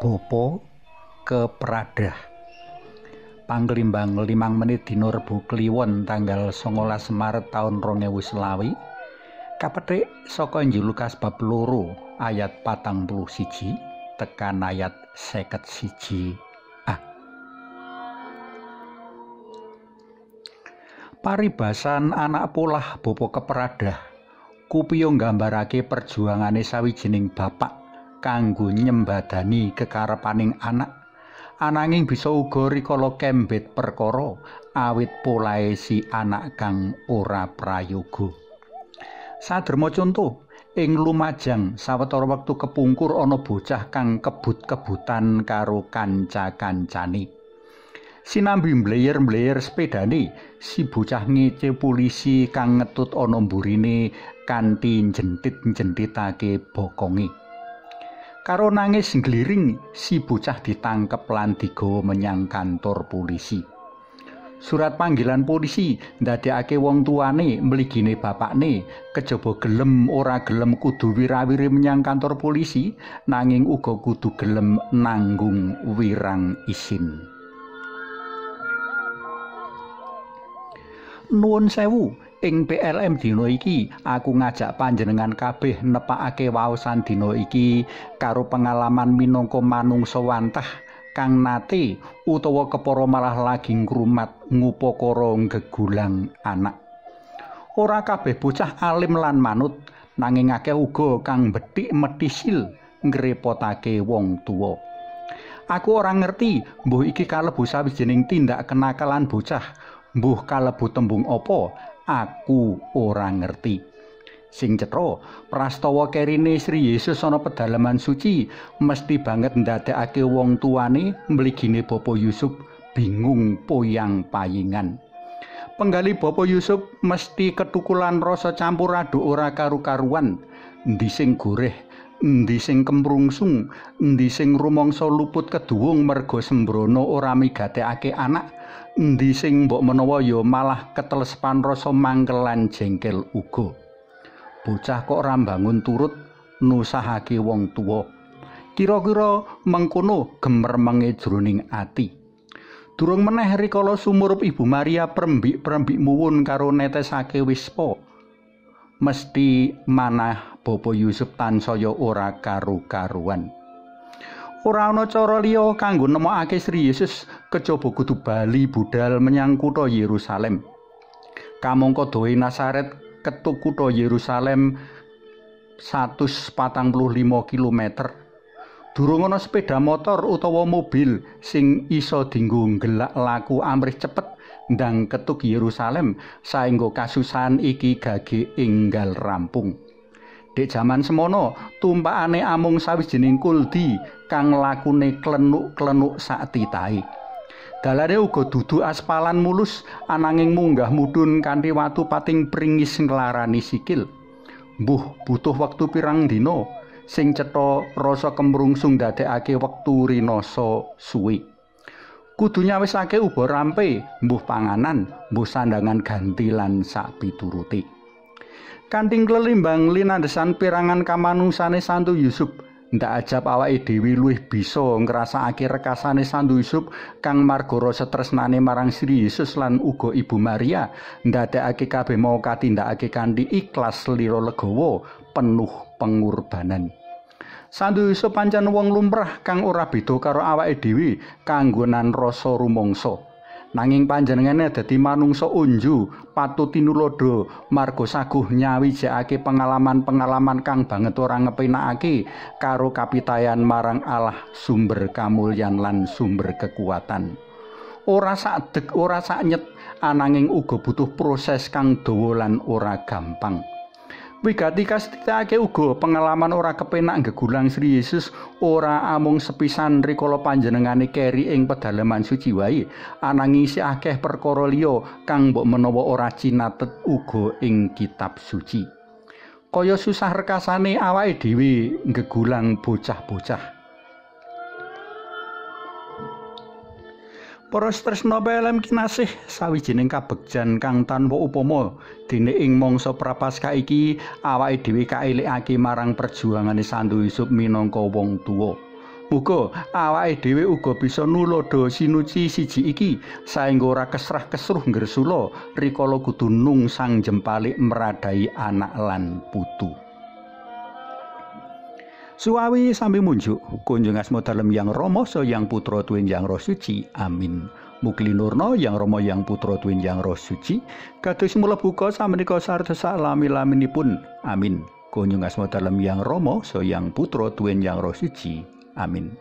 Bapa Kepradah. Panglimbang 5 menit dina Rebo Kliwon tanggal 19 Maret taun 2021. Kapethik saka Injil Lukas bab 2 ayat 41 tekan ayat 51a. Paribasan anak polah Bapa Kepradah kupiyo nggambarake perjuangane sawijining bapak kanggo nyembadani kekarepaning anak, ananging bisa uga rikala kembet perkara awit polahe si anak kang ora prayoga. Saderma conto, ing Lumajang sawetara wektu kepungkur ana bocah kang kebut-kebutan karo kanca-kancane. Sinambi mbleyer-mbleyer sepedane, si bocah ngece polisi kang ngetut ana mburine kanthi njentit-njentitake bokonge. Karo nangis ngliring, si bocah ditangkep lan digawa menyang kantor polisi. Surat panggilan polisi ndadekake wong tuane mligine bapakne kejaba gelem ora gelem kudu wirawiri menyang kantor polisi, nanging uga kudu gelem nanggung wirang isin. Nuwun sewu, ing PLM dina iki aku ngajak panjenengan kabeh nepakake waosan dina iki karo pengalaman minangka manungsa wantah kang nate utawa kepara malah lagi ngrumat ngupakara gegulang anak. Ora kabeh bocah alim lan manut, nanging akeh uga kang bethik metisil ngrepotake wong tuwa. Aku ora ngerti mbuh iki kalebu sawijining tindak kenakalan bocah, mbuh kalebu tembung apa, aku ora ngerti. Sing cetha, prastawa kerine Sri Yesus ana pedalaman suci mesti banget ndadekake wong tuane mligine Bapa Yusuf bingung poyang-payingan. Penggali Bapa Yusuf mesti ketukulan rasa campur aduk ora karu-karuan, endi sing goreh, endi sing kemrungsung, endi sing rumangsa luput keduwung merga sembrono ora migatekake anak, endi sing mbok menawa ya malah ketelespan rasa mangkel lan jengkel uga. Bocah kok ora mbangun turut nusahake wong tuwa. Kira-kira mengkono gemermenge jroning ati. Durung meneh rikala sumurup Ibu Maria prembik-prembik muwun karo netesake wispa. Mesti manah Bapa Yusuf tansaya ora karu-karuan. Ora ana cara liya kanggo nemokake Sri Yesus kejaba kudu bali budal menyang kutha Yerusalem. Kamangka doe Nazaret ketu kutha Yerusalem 145 km. Durung ana sepeda motor utawa mobil sing isa dienggo nggelak laku amrih cepet ndang ketuk Yerusalem saengga kasusahan iki gage enggal rampung. Dek jaman semono tumpakane amung sawijining kuldi kang lakune klenuk-klenuk sak titahe. Dalane uga dudu aspalan mulus ananging munggah mudhun kanthi watu pating pringis nglarani sikil. Mbuh butuh wektu pirang dina, sing cetha rasa kemrungsung ndadekake wektu rinasa suwe. Kudu nyawisake uba rampe, mbuh panganan, mbuh sandangan ganti lan sak piturute. Kanthi klelimbang linandhesan pirangan kamanungsane Santo Yusuf, ndak ajab awake dhewe luwih bisa ngrasakake rekasane Santo Yusuf kang marga rasa tresnane marang Sri Yesus lan uga Ibu Maria ndadekake kabeh mau katindakake kanthi ikhlas lira legawa penuh pengorbanan. Santo Yusuf pancen wong lumrah kang ora beda karo awake dhewe kanggonan rasa rumangsa. Nanging panjenengane dadi manungsa unju, patut tinulodo marga saguh nyawijekake pengalaman-pengalaman kang banget ora ngepenakake karo kapitayan marang Allah sumber kamulyan lan sumber kekuatan. Ora sadeg, ora saknyet, ananging uga butuh proses kang dawa lan ora gampang. Wigati kastitake uga pengalaman ora kepenak gegulang Sri Yesus ora amung sepisan rikala panjenengane keri ing pedalaman suci wae, ananging isih akeh perkara liya kang mbok menawa ora cinatet uga ing kitab suci. Kaya susah rekasane awake dhewe gegulang bocah-bocah. Para tresna PLM kinasih, sawijining kabegjan kang tanpa upama dene ing mangsa prapaskah iki awake dhewe kaelikake marang perjuangane Santo Yusuf minangka wong tuwa. Muga awake dhewe uga bisa nulodo sinuci siji iki saengga ora kesrah-kesruh ngresula rikala kudu nungsang jempalik mradai anak lan putu. Suwawi sami munjuk kunjung asma dalem Yang Rama so Yang Putra Tuwin Yang Roh Suci. Amin. Mugi nurna Yang Rama Yang Putra Tuwin Yang Roh Suci kados mlebuka samenika sarta salami-laminipun. Amin. Kunjung asma dalem Yang Rama so Yang Putra Tuwin Yang Roh Suci. Amin.